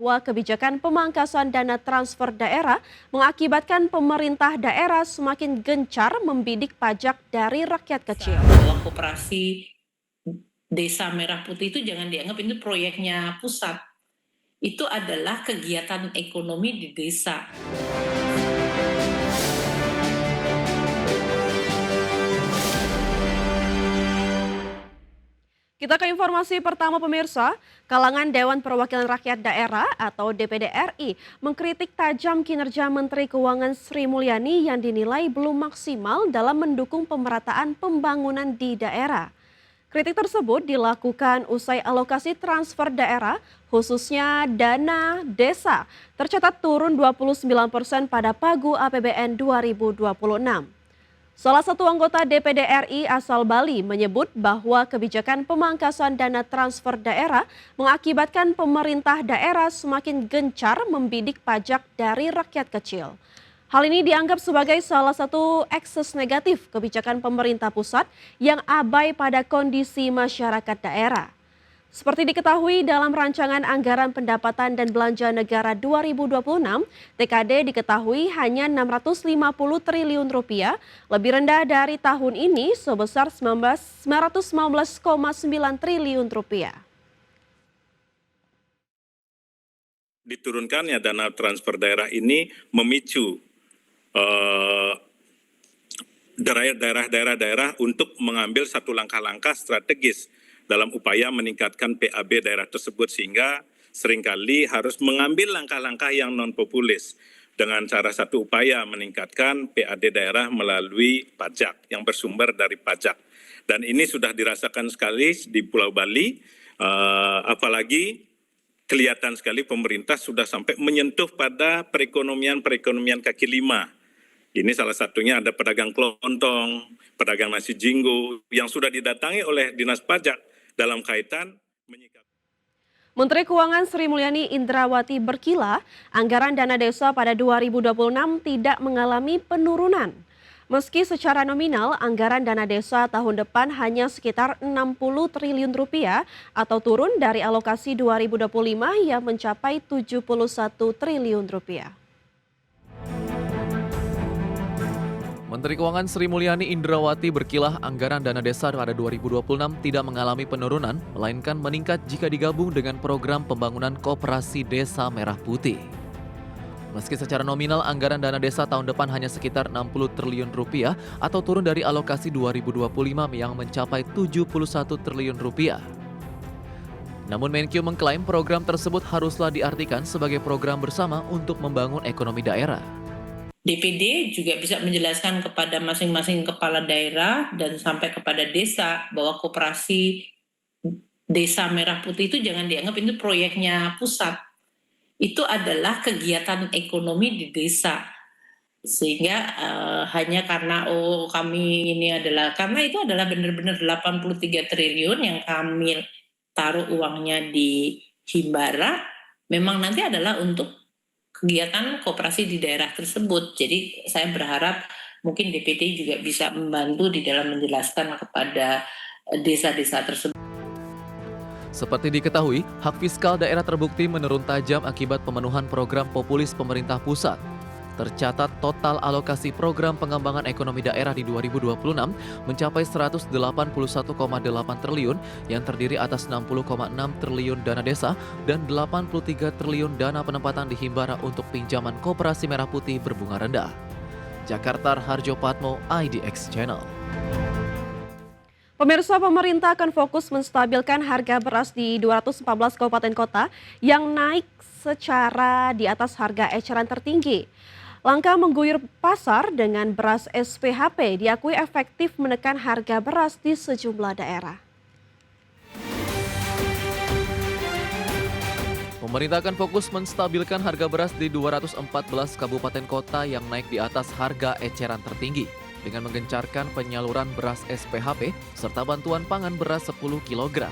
bahwa kebijakan pemangkasan dana transfer daerah mengakibatkan pemerintah daerah semakin gencar membidik pajak dari rakyat kecil. Bahwa koperasi Desa Merah Putih itu jangan dianggap ini proyeknya pusat. Itu adalah kegiatan ekonomi di desa. Kita ke informasi pertama pemirsa, kalangan Dewan Perwakilan Rakyat Daerah atau DPD RI mengkritik tajam kinerja Menteri Keuangan Sri Mulyani yang dinilai belum maksimal dalam mendukung pemerataan pembangunan di daerah. Kritik tersebut dilakukan usai alokasi transfer daerah, khususnya dana desa, tercatat turun 29% pada Pagu APBN 2026. Salah satu anggota DPD RI asal Bali menyebut bahwa kebijakan pemangkasan dana transfer daerah mengakibatkan pemerintah daerah semakin gencar membidik pajak dari rakyat kecil. Hal ini dianggap sebagai salah satu ekses negatif kebijakan pemerintah pusat yang abai pada kondisi masyarakat daerah. Seperti diketahui dalam rancangan anggaran pendapatan dan belanja negara 2026, TKD diketahui hanya 650 triliun rupiah, lebih rendah dari tahun ini sebesar 919,9 triliun rupiah. Diturunkannya dana transfer daerah ini memicu daerah-daerah untuk mengambil satu langkah-langkah strategis dalam upaya meningkatkan PAB daerah tersebut, sehingga seringkali harus mengambil langkah-langkah yang non-populis dengan cara satu upaya meningkatkan PAD daerah melalui pajak yang bersumber dari pajak. Dan ini sudah dirasakan sekali di Pulau Bali, apalagi kelihatan sekali pemerintah sudah sampai menyentuh pada perekonomian kaki lima. Ini salah satunya ada pedagang kelontong, pedagang nasi jinggo yang sudah didatangi oleh Dinas Pajak dalam kaitan menyikapi. Menteri Keuangan Sri Mulyani Indrawati berkilah, anggaran dana desa pada 2026 tidak mengalami penurunan. Meski secara nominal anggaran dana desa tahun depan hanya sekitar 60 triliun rupiah atau turun dari alokasi 2025 yang mencapai 71 triliun rupiah. Menteri Keuangan Sri Mulyani Indrawati berkilah anggaran dana desa pada 2026 tidak mengalami penurunan, melainkan meningkat jika digabung dengan program pembangunan koperasi Desa Merah Putih. Meski secara nominal anggaran dana desa tahun depan hanya sekitar 60 triliun rupiah atau turun dari alokasi 2025 yang mencapai 71 triliun rupiah. Namun Menkyu mengklaim program tersebut haruslah diartikan sebagai program bersama untuk membangun ekonomi daerah. DPD juga bisa menjelaskan kepada masing-masing kepala daerah dan sampai kepada desa bahwa koperasi Desa Merah Putih itu jangan dianggap ini proyeknya pusat. Itu adalah kegiatan ekonomi di desa. Sehingga hanya karena kami ini adalah, karena itu adalah benar-benar 83 triliun yang kami taruh uangnya di Himbara, memang nanti adalah untuk kegiatan koperasi di daerah tersebut. Jadi saya berharap mungkin DPD juga bisa membantu di dalam menjelaskan kepada desa-desa tersebut. Seperti diketahui, hak fiskal daerah terbukti menurun tajam akibat pemenuhan program populis pemerintah pusat. Tercatat total alokasi program pengembangan ekonomi daerah di 2026 mencapai 181,8 triliun yang terdiri atas 60,6 triliun dana desa dan 83 triliun dana penempatan di Himbara untuk pinjaman koperasi Merah Putih berbunga rendah. Jakarta, Harjo Patmo, IDX Channel. Pemirsa, pemerintah akan fokus menstabilkan harga beras di 214 kabupaten kota yang naik secara di atas harga eceran tertinggi. Langkah mengguyur pasar dengan beras SPHP diakui efektif menekan harga beras di sejumlah daerah. Pemerintah akan fokus menstabilkan harga beras di 214 kabupaten kota yang naik di atas harga eceran tertinggi dengan menggencarkan penyaluran beras SPHP serta bantuan pangan beras 10 kg.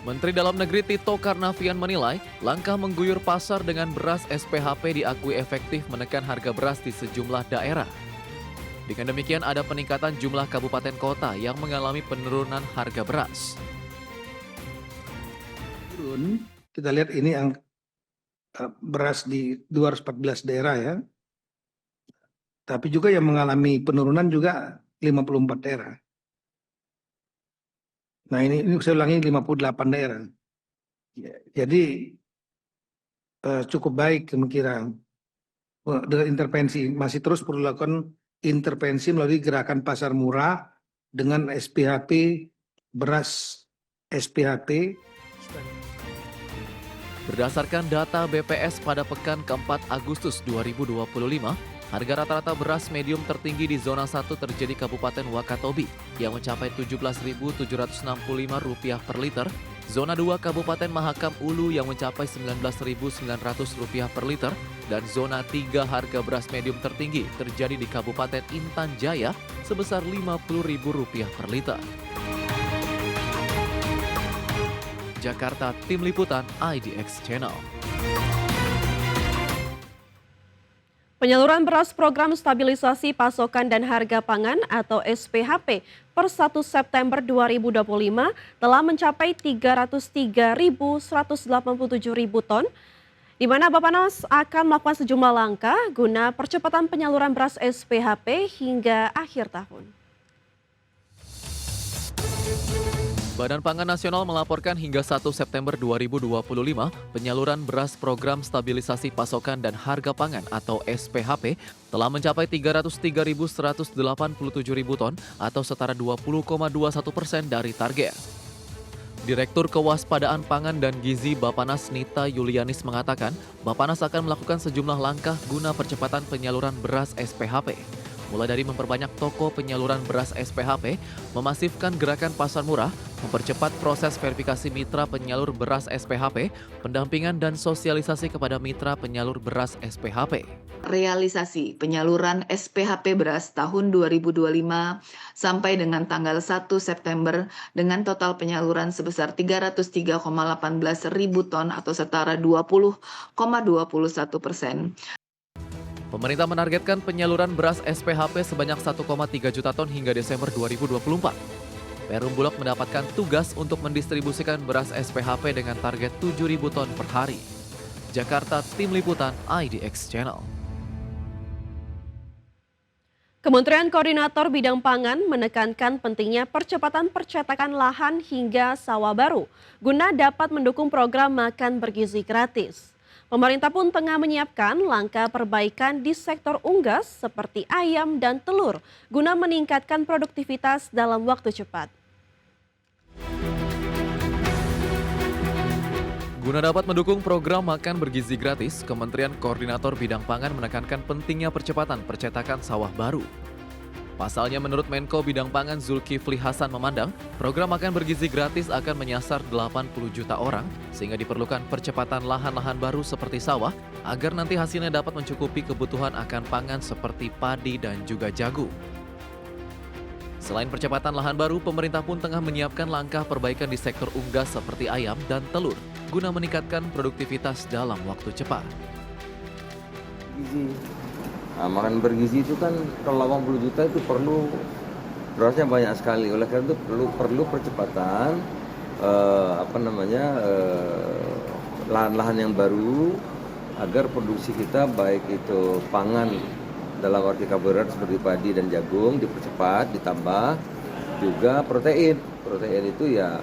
Menteri Dalam Negeri Tito Karnavian menilai langkah mengguyur pasar dengan beras SPHP diakui efektif menekan harga beras di sejumlah daerah. Dengan demikian ada peningkatan jumlah kabupaten kota yang mengalami penurunan harga beras. Kita lihat ini beras di 214 daerah ya. Tapi juga yang mengalami penurunan juga 54 daerah. Nah ini saya ulangi 58 daerah. Jadi cukup baik kemungkinan dengan intervensi. Masih terus perlu dilakukan intervensi melalui gerakan pasar murah dengan SPHP, beras SPHP. Berdasarkan data BPS pada pekan keempat Agustus 2025, harga rata-rata beras medium tertinggi di zona 1 terjadi Kabupaten Wakatobi yang mencapai Rp17.765 per liter, zona 2 Kabupaten Mahakam Ulu yang mencapai Rp19.900 per liter, dan zona 3 harga beras medium tertinggi terjadi di Kabupaten Intan Jaya sebesar Rp50.000 per liter. Jakarta, Tim Liputan IDX Channel. Penyaluran beras Program Stabilisasi Pasokan dan Harga Pangan atau SPHP per 1 September 2025 telah mencapai 303.187.000 ton, di mana Bappenas akan melakukan sejumlah langkah guna percepatan penyaluran beras SPHP hingga akhir tahun. Badan Pangan Nasional melaporkan hingga 1 September 2025, penyaluran beras Program Stabilisasi Pasokan dan Harga Pangan atau SPHP telah mencapai 303.187.000 ton atau setara 20,21% dari target. Direktur Kewaspadaan Pangan dan Gizi Bappenas Nita Yulianis mengatakan, Bappenas akan melakukan sejumlah langkah guna percepatan penyaluran beras SPHP. Mulai dari memperbanyak toko penyaluran beras SPHP, memasifkan gerakan pasar murah, mempercepat proses verifikasi mitra penyalur beras SPHP, pendampingan dan sosialisasi kepada mitra penyalur beras SPHP. Realisasi penyaluran SPHP beras tahun 2025 sampai dengan tanggal 1 September dengan total penyaluran sebesar 303,18 ribu ton atau setara 20,21%. Pemerintah menargetkan penyaluran beras SPHP sebanyak 1,3 juta ton hingga Desember 2024. Perum Bulog mendapatkan tugas untuk mendistribusikan beras SPHP dengan target 7.000 ton per hari. Jakarta, Tim Liputan IDX Channel. Kementerian Koordinator Bidang Pangan menekankan pentingnya percepatan percetakan lahan hingga sawah baru guna dapat mendukung program makan bergizi gratis. Pemerintah pun tengah menyiapkan langkah perbaikan di sektor unggas seperti ayam dan telur guna meningkatkan produktivitas dalam waktu cepat. Guna dapat mendukung program makan bergizi gratis, Kementerian Koordinator Bidang Pangan menekankan pentingnya percepatan percetakan sawah baru. Pasalnya menurut Menko Bidang Pangan Zulkifli Hasan memandang, program makan bergizi gratis akan menyasar 80 juta orang, sehingga diperlukan percepatan lahan-lahan baru seperti sawah, agar nanti hasilnya dapat mencukupi kebutuhan akan pangan seperti padi dan juga jagung. Selain percepatan lahan baru, pemerintah pun tengah menyiapkan langkah perbaikan di sektor unggas seperti ayam dan telur, guna meningkatkan produktivitas dalam waktu cepat. Gizi. Nah, makan bergizi itu kan kalau 80 juta itu perlu berasnya banyak sekali. Oleh karena itu perlu percepatan lahan-lahan yang baru agar produksi kita baik itu pangan dalam arti karbohidrat seperti padi dan jagung dipercepat, ditambah juga protein. Protein itu ya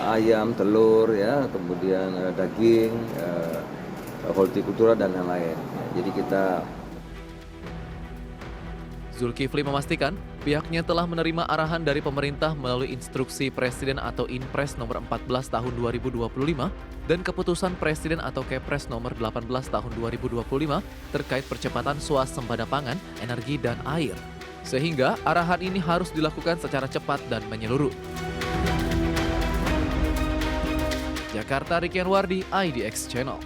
ayam, telur ya, kemudian daging, hortikultura dan lain-lain. Jadi kita Zulkifli memastikan pihaknya telah menerima arahan dari pemerintah melalui instruksi Presiden atau Inpres nomor 14 tahun 2025 dan keputusan Presiden atau Kepres nomor 18 tahun 2025 terkait percepatan swasembada pangan, energi, dan air. Sehingga arahan ini harus dilakukan secara cepat dan menyeluruh. Jakarta, Rikian Wardi, IDX Channel.